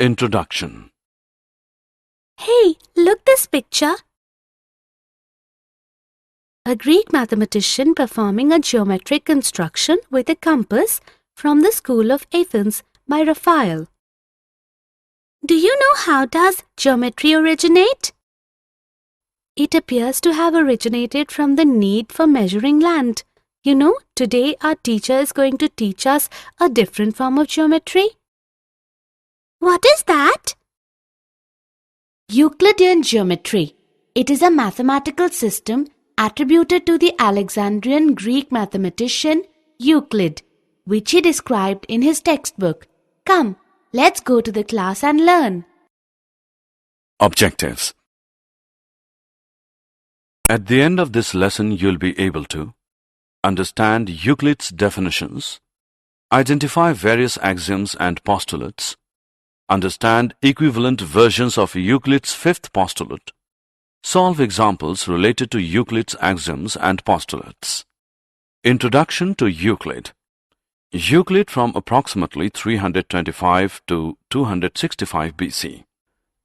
Introduction. Hey, look this picture. A Greek mathematician performing a geometric construction with a compass from the school of Athens by Raphael. Do you know how does geometry originate? It appears to have originated from the need for measuring land. You know, today our teacher is going to teach us a different form of geometry. What is that? Euclidean geometry. It is a mathematical system attributed to the Alexandrian Greek mathematician Euclid, which he described in his textbook. Come, let's go to the class and learn. Objectives. At the end of this lesson, you'll be able to understand Euclid's definitions, identify various axioms and postulates, understand equivalent versions of Euclid's fifth postulate, solve examples related to Euclid's axioms and postulates. Introduction to Euclid. Euclid from approximately 325 to 265 BC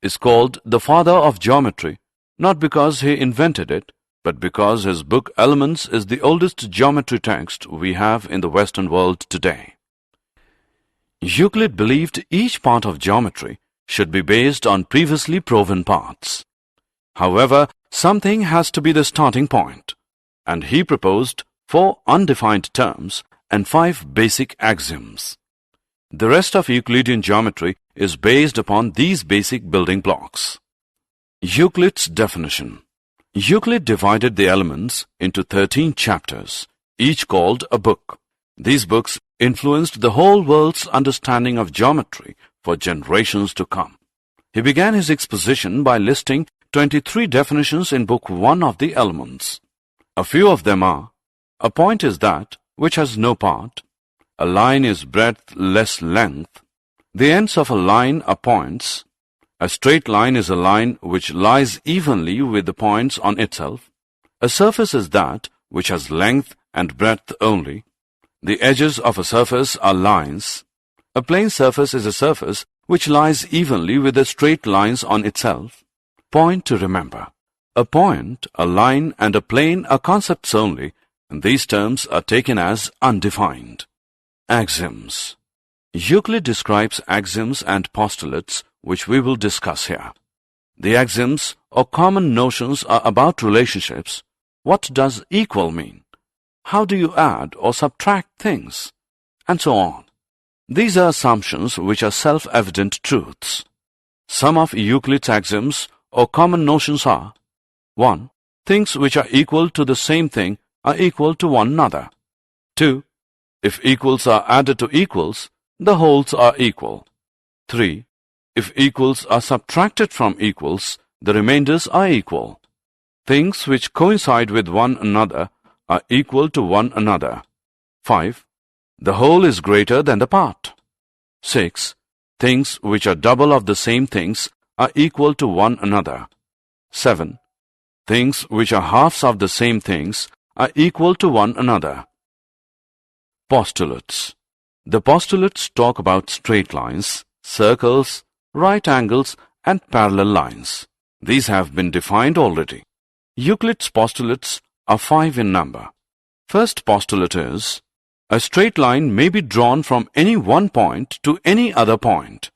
is called the father of geometry, not because he invented it, but because his book Elements is the oldest geometry text we have in the Western world today. Euclid believed each part of geometry should be based on previously proven parts. However, something has to be the starting point, and he proposed 4 undefined terms and 5 basic axioms. The rest of Euclidean geometry is based upon these basic building blocks. Euclid's definition. Euclid divided the elements into 13 chapters, each called a book. These books influenced the whole world's understanding of geometry for generations to come. He began his exposition by listing 23 definitions in Book 1 of the Elements. A few of them are: a point is that which has no part, a line is breadth less length, the ends of a line are points, a straight line is a line which lies evenly with the points on itself, a surface is that which has length and breadth only, the edges of a surface are lines, a plane surface is a surface which lies evenly with the straight lines on itself. Point to remember. A point, a line, and a plane are concepts only, and these terms are taken as undefined. Axioms. Euclid describes axioms and postulates which we will discuss here. The axioms or common notions are about relationships. What does equal mean? How do you add or subtract things? And so on. These are assumptions which are self-evident truths. Some of Euclid's axioms or common notions are: 1. Things which are equal to the same thing are equal to one another. 2. If equals are added to equals, the wholes are equal. 3. If equals are subtracted from equals, the remainders are equal. Things which coincide with one another are equal to one another. 5. The whole is greater than the part. 6. Things which are double of the same things are equal to one another. 7. Things which are halves of the same things are equal to one another. Postulates. The postulates talk about straight lines, circles, right angles, and parallel lines. These have been defined already. Euclid's postulates are 5 in number. First postulate is: a straight line may be drawn from any one point to any other point.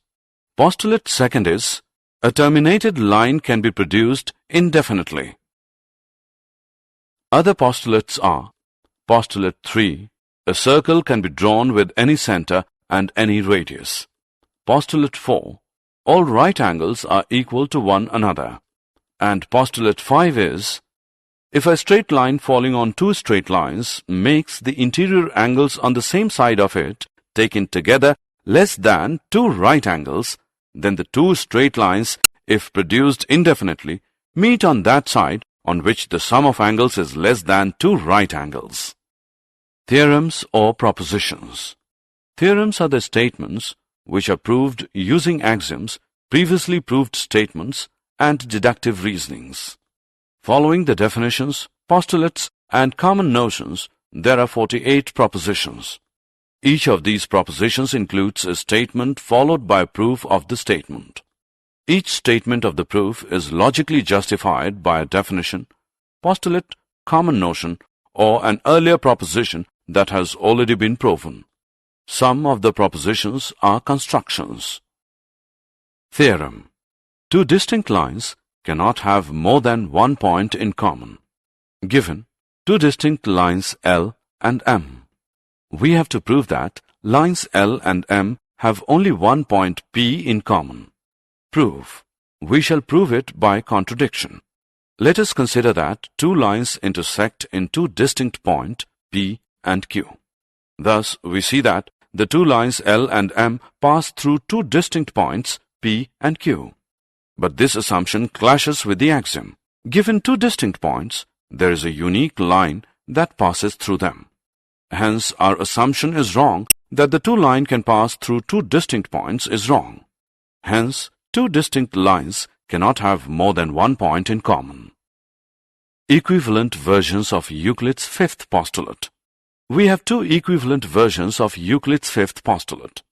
Postulate second is: a terminated line can be produced indefinitely. Other postulates are: postulate 3, a circle can be drawn with any center and any radius. Postulate 4, all right angles are equal to one another. And postulate 5 is: if a straight line falling on 2 straight lines makes the interior angles on the same side of it, taken together, less than 2 right angles, then the 2 straight lines, if produced indefinitely, meet on that side on which the sum of angles is less than 2 right angles. Theorems or propositions. Theorems are the statements which are proved using axioms, previously proved statements, and deductive reasonings. Following the definitions, postulates, and common notions, there are 48 propositions. Each of these propositions includes a statement followed by a proof of the statement. Each statement of the proof is logically justified by a definition, postulate, common notion, or an earlier proposition that has already been proven. Some of the propositions are constructions. Theorem. Two distinct lines cannot have more than one point in common. Given two distinct lines L and M, we have to prove that lines L and M have only one point P in common. Proof. We shall prove it by contradiction. Let us consider that two lines intersect in two distinct points P and Q. Thus, we see that the two lines L and M pass through two distinct points P and Q. But this assumption clashes with the axiom. Given two distinct points, there is a unique line that passes through them. Hence, our assumption is wrong that the two lines can pass through two distinct points is wrong. Hence, two distinct lines cannot have more than one point in common. Equivalent versions of Euclid's fifth postulate. We have two equivalent versions of Euclid's fifth postulate.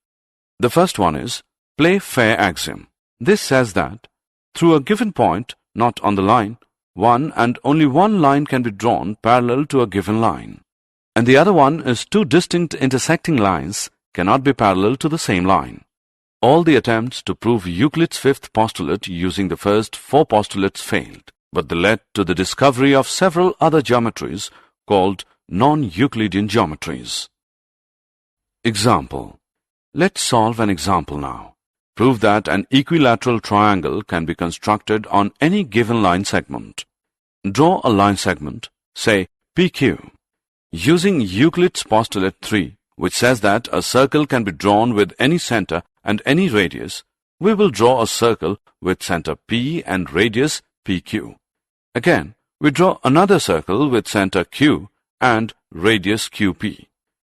The first one is play fair axiom. This says that through a given point, not on the line, one and only one line can be drawn parallel to a given line. And the other one is two distinct intersecting lines cannot be parallel to the same line. All the attempts to prove Euclid's fifth postulate using the first four postulates failed, but they led to the discovery of several other geometries called non-Euclidean geometries. Example. Let's solve an example now. Prove that an equilateral triangle can be constructed on any given line segment. Draw a line segment, say PQ. Using Euclid's postulate 3, which says that a circle can be drawn with any center and any radius, we will draw a circle with center P and radius PQ. Again, we draw another circle with center Q and radius QP.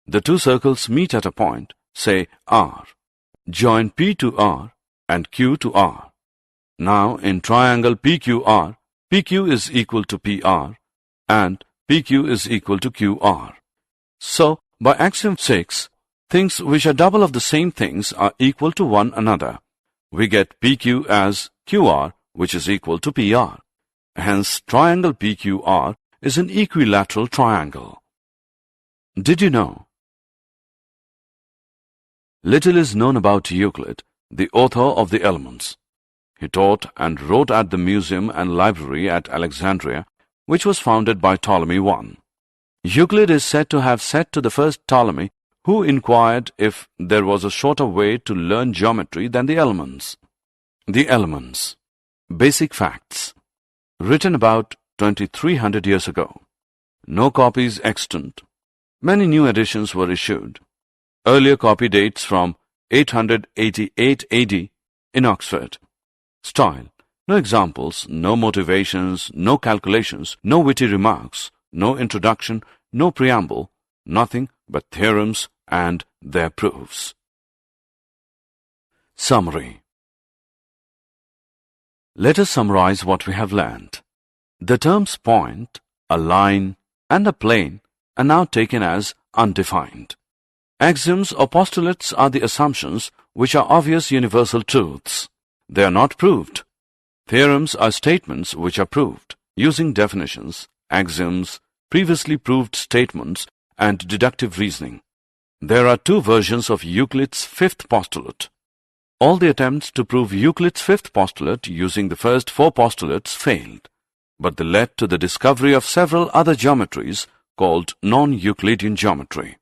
The two circles meet at a point, say R. Join P to R and Q to R. Now, in triangle PQR, PQ is equal to PR and PQ is equal to QR. So, by axiom 6, things which are double of the same things are equal to one another. We get PQ as QR, which is equal to PR. Hence, triangle PQR is an equilateral triangle. Did you know? Little is known about Euclid, the author of the Elements. He taught and wrote at the museum and library at Alexandria, which was founded by Ptolemy I. Euclid is said to have said to the first Ptolemy, who inquired if there was a shorter way to learn geometry than the Elements. The Elements. Basic facts. Written about 2300 years ago. No copies extant. Many new editions were issued. Earlier copy dates from 888 AD in Oxford. Style. No examples, no motivations, no calculations, no witty remarks, no introduction, no preamble, nothing but theorems and their proofs. Summary. Let us summarize what we have learned. The terms point, a line, and a plane are now taken as undefined. Axioms or postulates are the assumptions which are obvious universal truths. They are not proved. Theorems are statements which are proved using definitions, axioms, previously proved statements, and deductive reasoning. There are two versions of Euclid's fifth postulate. All the attempts to prove Euclid's fifth postulate using the first four postulates failed, but they led to the discovery of several other geometries called non-Euclidean geometry.